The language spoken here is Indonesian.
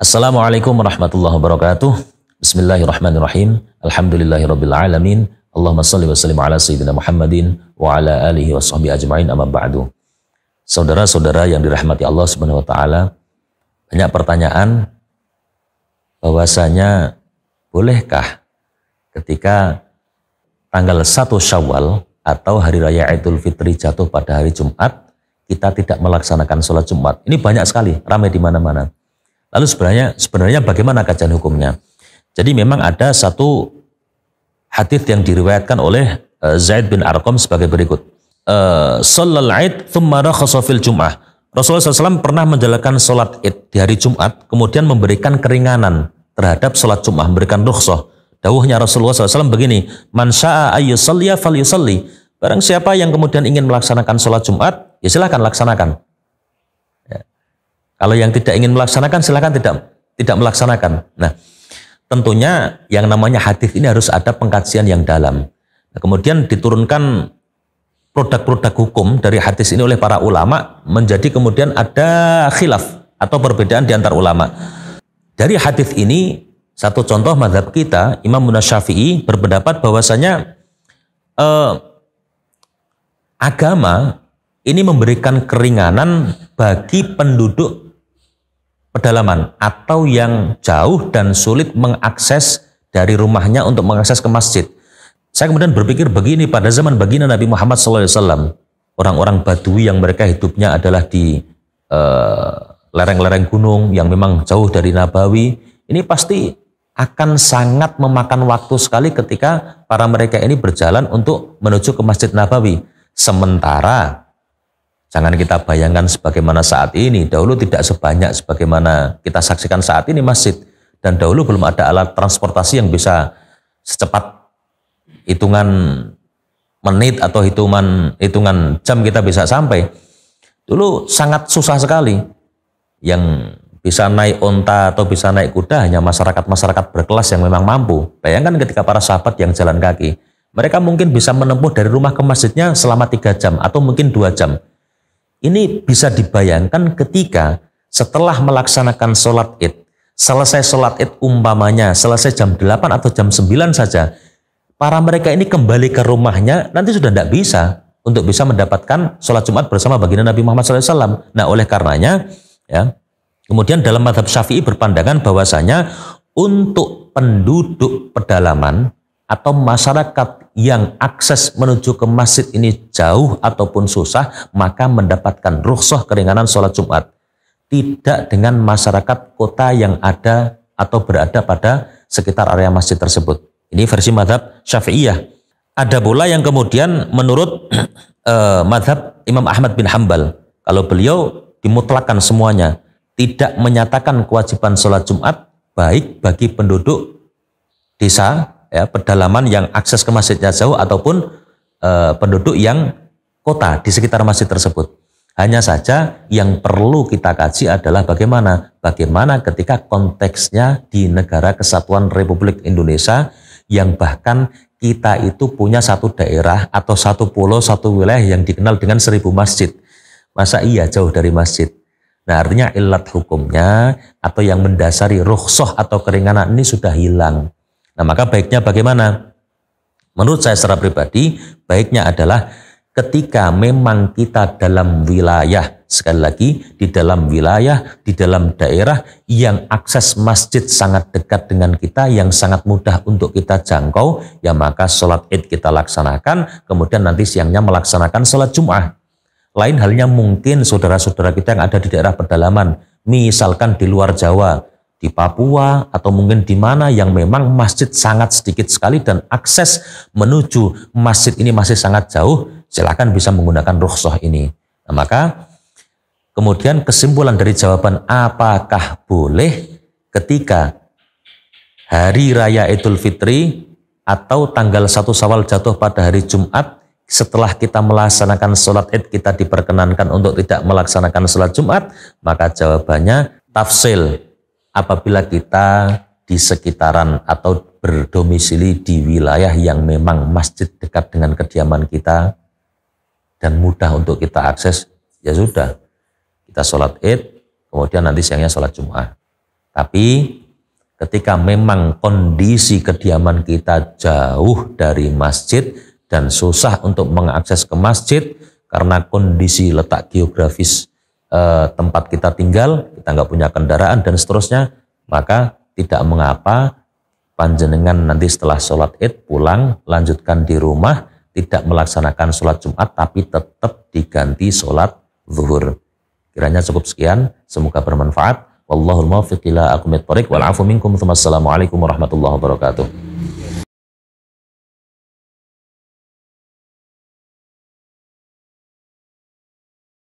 Assalamualaikum warahmatullahi wabarakatuh. Bismillahirrahmanirrahim. Alhamdulillahirabbil alamin. Allahumma shalli wa sallim ala sayyidina Muhammadin wa ala alihi wa sahbihi ajmain, amma ba'du. Saudara-saudara yang dirahmati Allah Subhanahu wa taala, banyak pertanyaan bahwasanya bolehkah ketika tanggal 1 Syawal atau hari raya Idul Fitri jatuh pada hari Jumat, kita tidak melaksanakan sholat Jumat. Ini banyak sekali, ramai di mana-mana. Lalu sebenarnya bagaimana kajian hukumnya? Jadi memang ada satu hadis yang diriwayatkan oleh Zaid bin Arqam sebagai berikut. Shallal Id tsumma rakhasa fil Jum'ah. Rasulullah SAW pernah menjalankan sholat Id di hari Jumat, kemudian memberikan keringanan terhadap sholat Jum'ah, memberikan rukhsah. Dawuhnya Rasulullah SAW begini, man sya'a ayyusalliya falyusalli. Barang siapa yang kemudian ingin melaksanakan sholat Jumat, ya silahkan laksanakan. Kalau yang tidak ingin melaksanakan, silakan tidak melaksanakan. Nah, tentunya yang namanya hadis ini harus ada pengkajian yang dalam. Nah, kemudian diturunkan produk-produk hukum dari hadis ini oleh para ulama, menjadi kemudian ada khilaf atau perbedaan di antar ulama. Dari hadis ini, satu contoh mazhab kita, Imam Syafi'i berpendapat bahwasanya agama ini memberikan keringanan bagi penduduk pedalaman atau yang jauh dan sulit mengakses dari rumahnya untuk mengakses ke masjid. Saya kemudian berpikir begini, pada zaman baginda Nabi Muhammad SAW, orang-orang Badui yang mereka hidupnya adalah di lereng-lereng gunung yang memang jauh dari Nabawi, ini pasti akan sangat memakan waktu sekali ketika para mereka ini berjalan untuk menuju ke Masjid Nabawi. Sementara jangan kita bayangkan sebagaimana saat ini, dahulu tidak sebanyak sebagaimana kita saksikan saat ini masjid. Dan dahulu belum ada alat transportasi yang bisa secepat hitungan menit atau hitungan jam kita bisa sampai. Dulu sangat susah sekali. Yang bisa naik onta atau bisa naik kuda hanya masyarakat-masyarakat berkelas yang memang mampu. Bayangkan ketika para sahabat yang jalan kaki, mereka mungkin bisa menempuh dari rumah ke masjidnya selama 3 jam atau mungkin 2 jam. Ini bisa dibayangkan ketika setelah melaksanakan sholat Id, selesai sholat Id umpamanya, selesai jam 8 atau jam 9 saja, para mereka ini kembali ke rumahnya, nanti sudah tidak bisa untuk bisa mendapatkan sholat Jumat bersama baginda Nabi Muhammad SAW. Nah, oleh karenanya, ya, kemudian dalam mazhab Syafi'i berpandangan bahwasanya untuk penduduk pedalaman atau masyarakat yang akses menuju ke masjid ini jauh ataupun susah, maka mendapatkan rukhsah keringanan sholat Jumat. Tidak dengan masyarakat kota yang ada atau berada pada sekitar area masjid tersebut. Ini versi mazhab Syafi'iyah. Ada pula yang kemudian menurut mazhab Imam Ahmad bin Hanbal, kalau beliau dimutlakan semuanya, tidak menyatakan kewajiban sholat Jumat baik bagi penduduk desa, ya, pedalaman yang akses ke masjidnya jauh ataupun penduduk yang kota di sekitar masjid tersebut. Hanya saja yang perlu kita kaji adalah bagaimana ketika konteksnya di negara Kesatuan Republik Indonesia yang bahkan kita itu punya satu daerah atau satu pulau, satu wilayah yang dikenal dengan 1000 masjid. Masa iya jauh dari masjid? Nah, artinya ilat hukumnya atau yang mendasari rukhsah atau keringanan ini sudah hilang. Nah, maka baiknya bagaimana? Menurut saya secara pribadi, baiknya adalah ketika memang kita dalam wilayah, sekali lagi, di dalam wilayah, di dalam daerah yang akses masjid sangat dekat dengan kita, yang sangat mudah untuk kita jangkau, ya maka sholat Id kita laksanakan, kemudian nanti siangnya melaksanakan sholat Jum'ah. Lain halnya mungkin saudara-saudara kita yang ada di daerah pedalaman, misalkan di luar Jawa, di Papua atau mungkin di mana yang memang masjid sangat sedikit sekali dan akses menuju masjid ini masih sangat jauh, silakan bisa menggunakan rukhsah ini. Nah, maka kemudian kesimpulan dari jawaban apakah boleh ketika hari raya Idul Fitri atau tanggal 1 Syawal jatuh pada hari Jumat, setelah kita melaksanakan sholat Id kita diperkenankan untuk tidak melaksanakan sholat Jumat, maka jawabannya tafsil. Apabila kita di sekitaran atau berdomisili di wilayah yang memang masjid dekat dengan kediaman kita dan mudah untuk kita akses, ya sudah, kita sholat Id, kemudian nanti siangnya sholat Jumat. Tapi ketika memang kondisi kediaman kita jauh dari masjid dan susah untuk mengakses ke masjid karena kondisi letak geografis tempat kita tinggal, kita nggak punya kendaraan dan seterusnya, maka tidak mengapa panjenengan nanti setelah sholat id pulang, lanjutkan di rumah, tidak melaksanakan sholat Jumat, tapi tetap diganti sholat zuhur. Kiranya cukup sekian, semoga bermanfaat. Wallahul muwaffiq ila aqwamit thoriq wal afu minkum. Assalamualaikum warahmatullahi wabarakatuh.